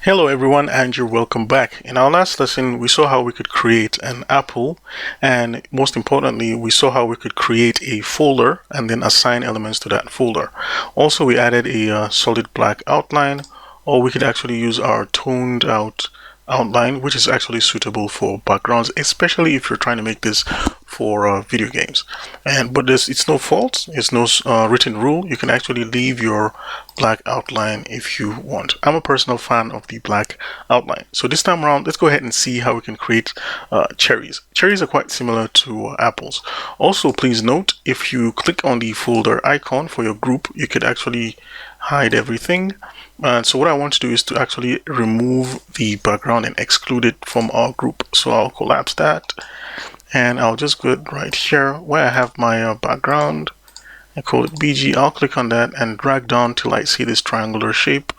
Hello everyone, and you're welcome back. In our last lesson, we saw how we could create an apple, and most importantly, we saw how we could create a folder and then assign elements to that folder. Also, we added a solid black outline, or we could actually use our toned out outline, which is actually suitable for backgrounds, especially if you're trying to make this for video games. But it's no fault, it's no written rule. You can actually leave your black outline if you want. I'm a personal fan of the black outline. So this time around, let's go ahead and see how we can create cherries. Cherries are quite similar to apples. Also, please note, if you click on the folder icon for your group, you could actually hide everything. So what I want to do is to actually remove the background and exclude it from our group. So I'll collapse that, and I'll just go right here where I have my background. I call it BG. I'll click on that and drag down till I see this triangular shape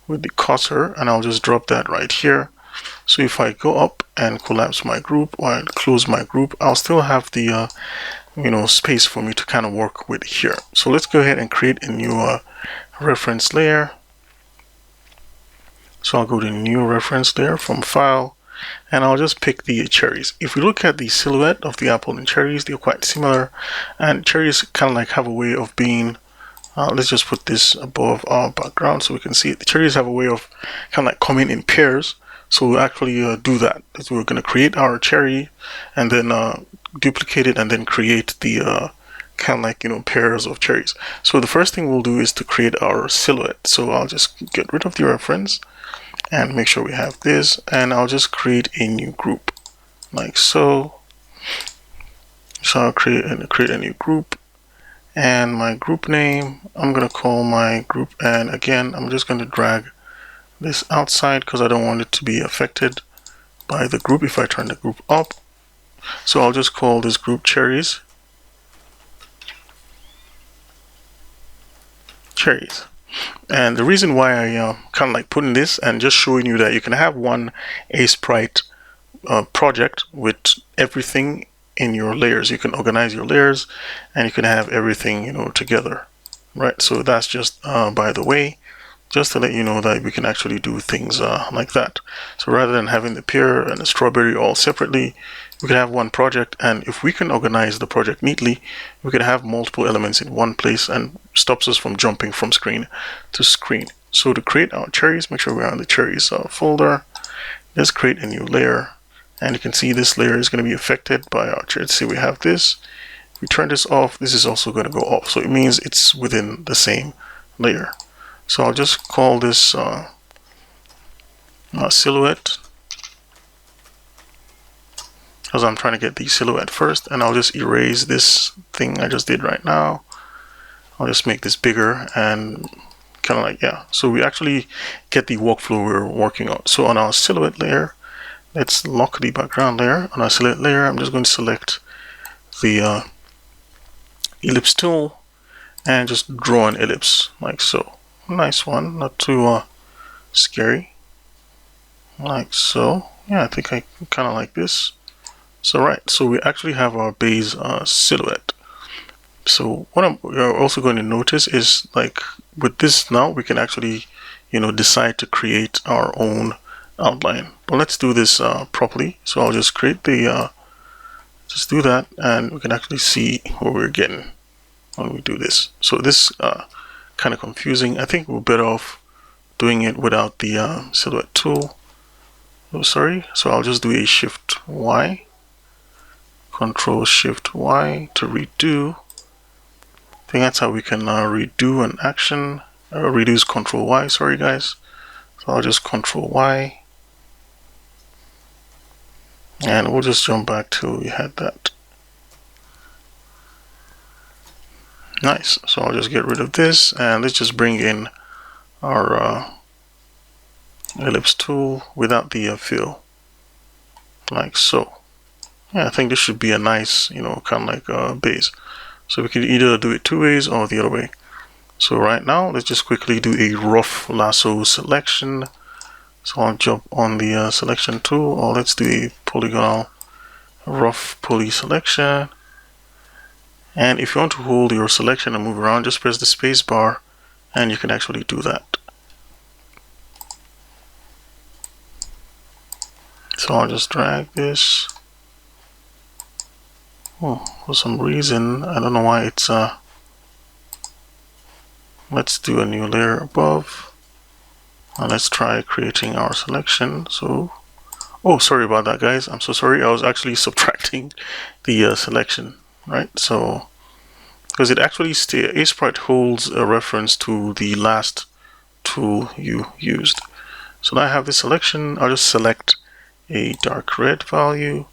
with the cursor, and I'll just drop that right here. So if I go up and collapse my group or close my group, I'll still have the space for me to kind of work with here. So let's go ahead and create a new reference layer. So I'll go to new reference layer from file, and I'll just pick the cherries. If we look at the silhouette of the apple and cherries, they're quite similar, and cherries kind of like have a way of being let's just put this above our background so we can see it. The cherries have a way of kind of like coming in pairs, so we'll actually do that. So we're going to create our cherry and then duplicate it and then create the kind of like pairs of cherries. So the first thing we'll do is to create our silhouette. So I'll just get rid of the reference and make sure we have this, and I'll just create a new group like so. So I'll create a new group, and my group name, I'm gonna call my group, and again I'm just going to drag this outside because I don't want it to be affected by the group if I turn the group up. So I'll just call this group cherries. And the reason why I kind of like putting this and just showing you that you can have one Aesprite project with everything in your layers. You can organize your layers and you can have everything together, right? So that's just by the way, just to let you know that we can actually do things like that. So rather than having the pear and the strawberry all separately, we can have one project, and if we can organize the project neatly, we can have multiple elements in one place and stops us from jumping from screen to screen. So to create our cherries, make sure we're on the cherries folder. Let's create a new layer, and you can see this layer is going to be affected by our cherries. See, we have this. If we turn this off, this is also going to go off. So it means it's within the same layer. So I'll just call this silhouette, because I'm trying to get the silhouette first, and I'll just erase this thing I just did right now. I'll just make this bigger and kind of like, yeah. So we actually get the workflow we're working on. So on our silhouette layer, let's lock the background layer. On our silhouette layer, I'm just going to select the ellipse tool and just draw an ellipse like so. Nice one, not too scary, like so. Yeah, I think I kind of like this. So right, so we actually have our base silhouette. So what we're also going to notice is, like with this now, we can actually decide to create our own outline. But let's do this properly. So I'll just create the just do that, and we can actually see what we're getting when we do this. So this kind of confusing. I think we're better off doing it without the silhouette tool. Oh, sorry. So I'll just do a Shift Y, Control Shift Y to redo. I think that's how we can redo an action. Reduce Control Y. Sorry guys. So I'll just Control Y, and we'll just jump back till we had that. Nice. So I'll just get rid of this, and let's just bring in our ellipse tool without the fill, like so. Yeah, I think this should be a nice, kind of like base. So we can either do it two ways or the other way. So right now, let's just quickly do a rough lasso selection. So I'll jump on the selection tool, or let's do a polygonal rough poly selection. And if you want to hold your selection and move around, just press the space bar, and you can actually do that. So I'll just drag this. Oh, for some reason, I don't know why it's let's do a new layer above. And let's try creating our selection. So, oh, sorry about that, guys. I'm so sorry. I was actually subtracting the selection, right? So, because it actually Aesprite holds a reference to the last tool you used. So now I have this selection. I'll just select a dark red value,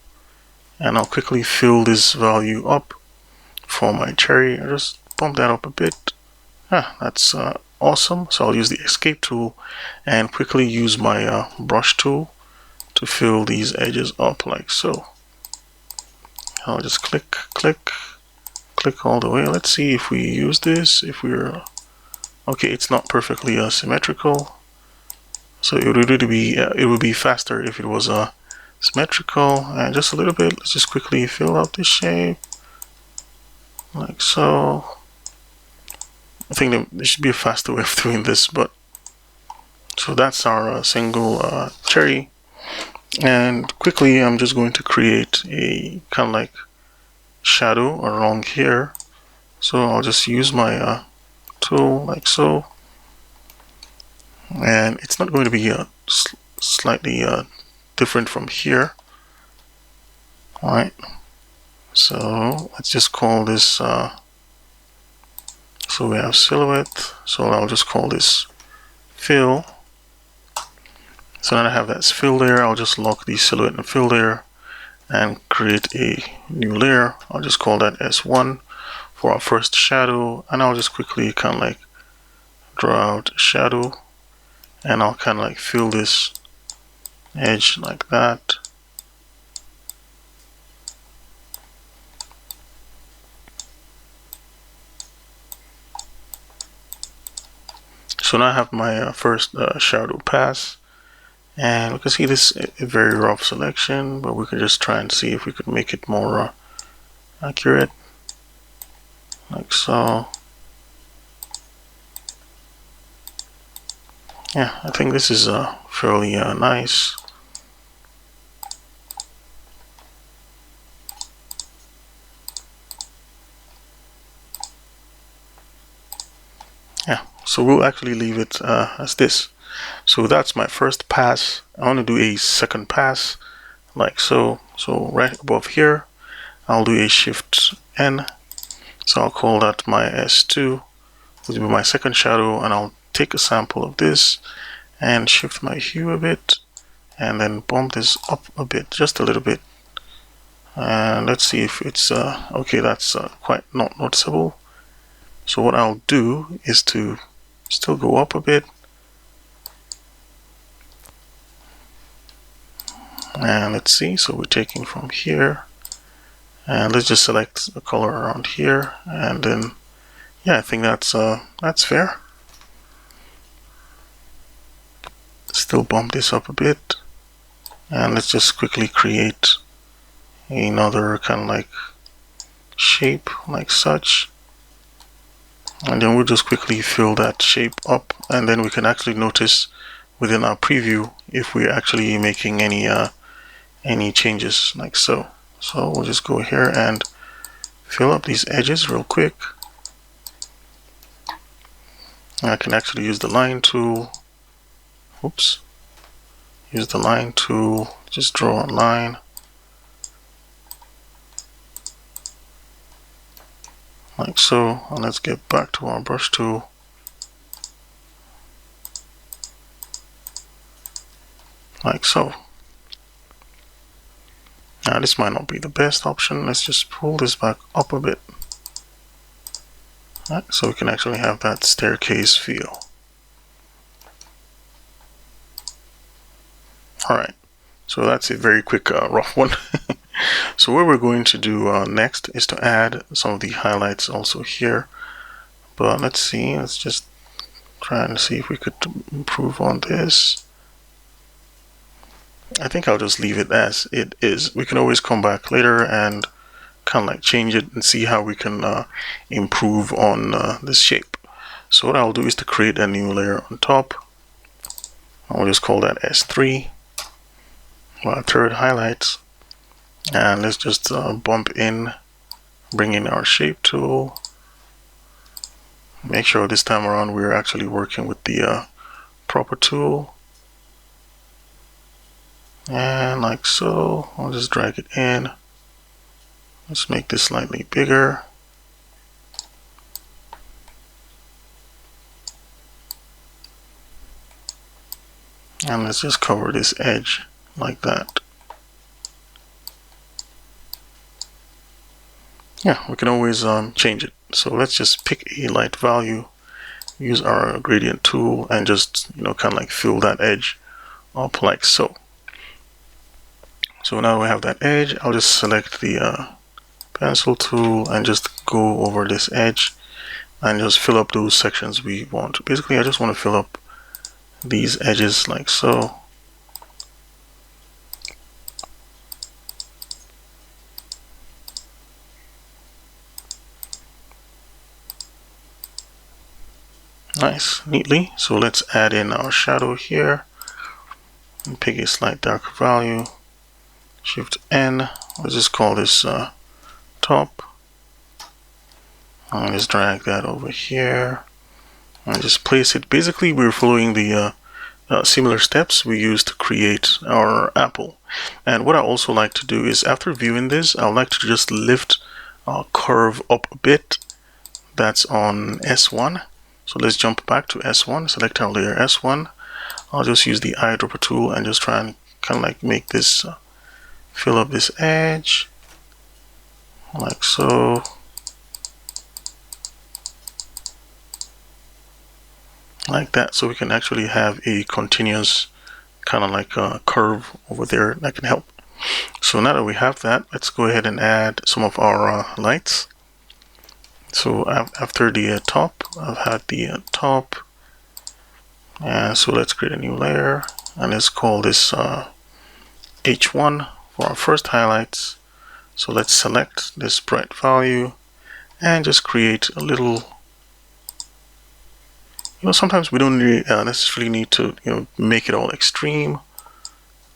and I'll quickly fill this value up for my cherry. I'll just bump that up a bit. That's awesome. So I'll use the escape tool and quickly use my brush tool to fill these edges up like so. I'll just click, click, click all the way. Let's see if we use this, if we're okay. It's not perfectly symmetrical, so it would be faster if it was symmetrical. And just a little bit, let's just quickly fill up this shape like so. I think there should be a faster way of doing this, but so that's our single cherry. And quickly I'm just going to create a kind of like shadow along here. So I'll just use my tool like so, and it's not going to be slightly different from here. Alright, so let's just call this so we have silhouette, so I'll just call this fill. So now I have that fill layer. I'll just lock the silhouette and fill layer and create a new layer. I'll just call that S1 for our first shadow, and I'll just quickly kind of like draw out a shadow, and I'll kind of like fill this edge like that. So now I have my first shadow pass, and we can see this a very rough selection, but we can just try and see if we could make it more accurate like so. Yeah, I think this is fairly nice. Yeah, so we'll actually leave it as this. So that's my first pass. I want to do a second pass like so. So right above here, I'll do a Shift N. So I'll call that my S2, which will be my second shadow, and I'll take a sample of this and shift my hue a bit, and then bump this up a bit, just a little bit. And let's see if it's okay. That's quite not noticeable. So what I'll do is to still go up a bit, and let's see. So we're taking from here, and let's just select a color around here, and then yeah, I think that's fair. Still bump this up a bit, and let's just quickly create another kind of like shape like such, and then we'll just quickly fill that shape up, and then we can actually notice within our preview if we're actually making any changes like so. So we'll just go here and fill up these edges real quick. And I can actually use the line tool. Oops. Use the line tool, just draw a line like so, and let's get back to our brush tool. Like so. Now this might not be the best option. Let's just pull this back up a bit. Right, so we can actually have that staircase feel. Alright, so that's a very quick rough one. So what we're going to do next is to add some of the highlights also here. But let's see, let's just try and see if we could improve on this. I think I'll just leave it as it is. We can always come back later and kind of like change it and see how we can improve on this shape. So what I'll do is to create a new layer on top. I'll just call that S3. our third highlight, and let's just bump in, bring in our shape tool. Make sure this time around we're actually working with the proper tool, and like so. I'll just drag it in. Let's make this slightly bigger. And let's just cover this edge like that. Yeah, we can always change it. So let's just pick a light value, use our gradient tool, and just, you know, kind of like fill that edge up like so. So now we have that edge. I'll just select the pencil tool and just go over this edge and just fill up those sections we want. Basically, I just want to fill up these edges like so. Nice, neatly. So let's add in our shadow here and pick a slight darker value. Shift N. Let's just call this top. I'll just drag that over here and just place it. Basically, we're following the similar steps we used to create our apple. And what I also like to do is, after viewing this, I would like to just lift our curve up a bit. That's on S1. So let's jump back to S1, select our layer S1. I'll just use the eyedropper tool and just try and kind of like make this fill up this edge like so. Like that, so we can actually have a continuous kind of like a curve over there that can help. So now that we have that, let's go ahead and add some of our lights. So after the top, I've had the top, and so let's create a new layer, and let's call this H1 for our first highlights. So let's select this sprite value and just create a little, you know, sometimes we don't necessarily need to, you know, make it all extreme.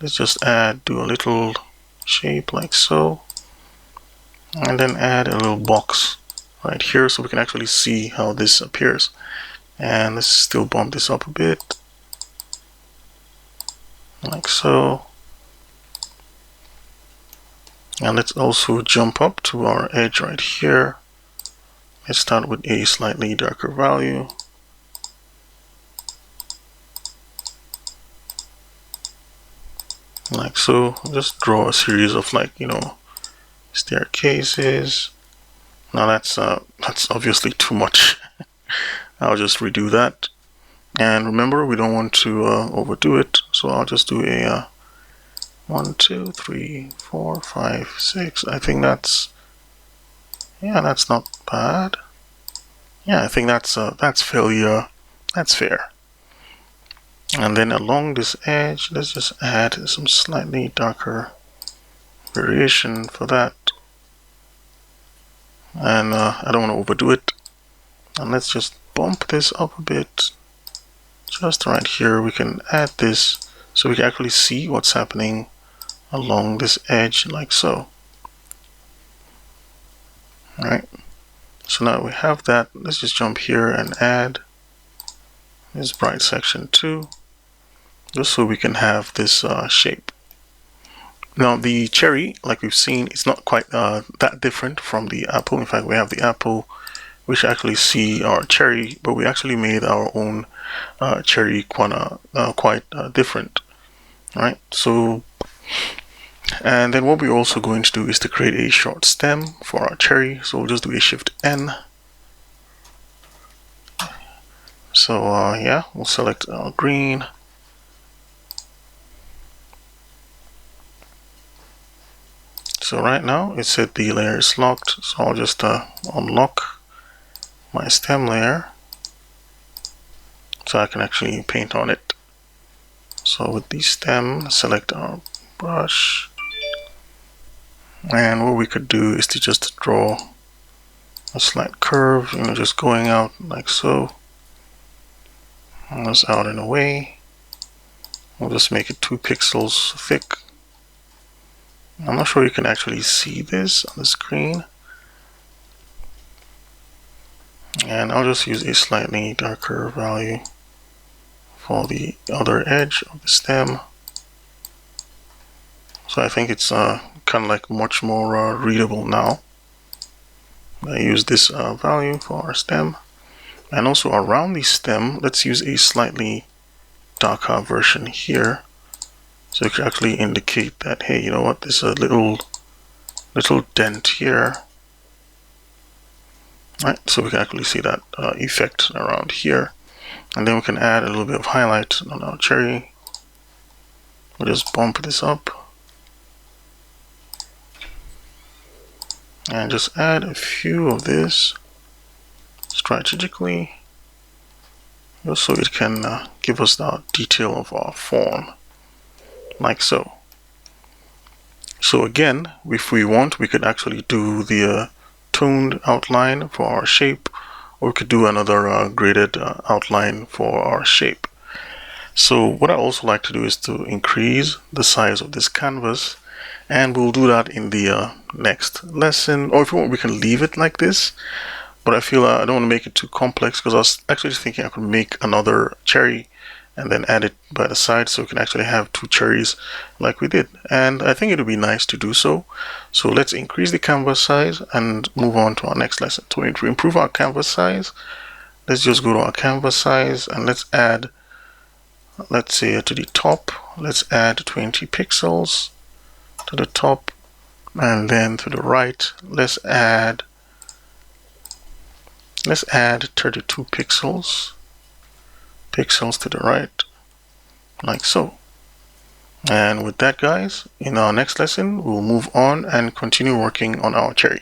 Let's just do a little shape like so, and then add a little box right here so we can actually see how this appears. And let's still bump this up a bit like so. And let's also jump up to our edge right here. Let's start with a slightly darker value. Like so. Just draw a series of, like, you know, staircases. Now that's obviously too much. I'll just redo that. And remember, we don't want to overdo it, so I'll just do a 1, 2, 3, 4, 5, 6. I think that's, yeah, that's not bad. Yeah, I think that's fair. That's fair. And then along this edge, let's just add some slightly darker variation for that. And I don't want to overdo it. And let's just bump this up a bit. Just right here, we can add this so we can actually see what's happening along this edge like so. Alright, so now we have that. Let's just jump here and add this bright section too, just so we can have this shape. Now the cherry, like we've seen, it's not quite that different from the apple. In fact, we have the apple, which actually see our cherry, but we actually made our own cherry quite different. Right, so, and then what we're also going to do is to create a short stem for our cherry. So we'll just do a Shift N. So yeah, we'll select our green. So right now it said the layer is locked, so I'll just unlock my stem layer so I can actually paint on it. So with the stem, select our brush, and what we could do is to just draw a slight curve, you know, just going out like so. And that's out and away. We'll just make it 2 pixels thick I'm not sure you can actually see this on the screen. And I'll just use a slightly darker value for the other edge of the stem. So I think it's kind of like much more readable now. I use this value for our stem. And also around the stem, let's use a slightly darker version here. So it can actually indicate that, hey, you know what, there's a little dent here. Right, so we can actually see that effect around here. And then we can add a little bit of highlight on our cherry. We'll just bump this up. And just add a few of this strategically, just so it can give us the detail of our form, like so. So again, if we want, we could actually do the toned outline for our shape, or we could do another graded outline for our shape. So what I also like to do is to increase the size of this canvas, and we'll do that in the next lesson. Or if you want, we can leave it like this, but I feel I don't want to make it too complex, because I was actually just thinking I could make another cherry and then add it by the side, so we can actually have two cherries like we did. And I think it would be nice to do so. So let's increase the canvas size and move on to our next lesson. To improve our canvas size, let's just go to our canvas size and let's add, let's say to the top, let's add 20 pixels to the top, and then to the right, let's add 32 pixels to the right, like so. And with that, guys, in our next lesson, we'll move on and continue working on our cherry.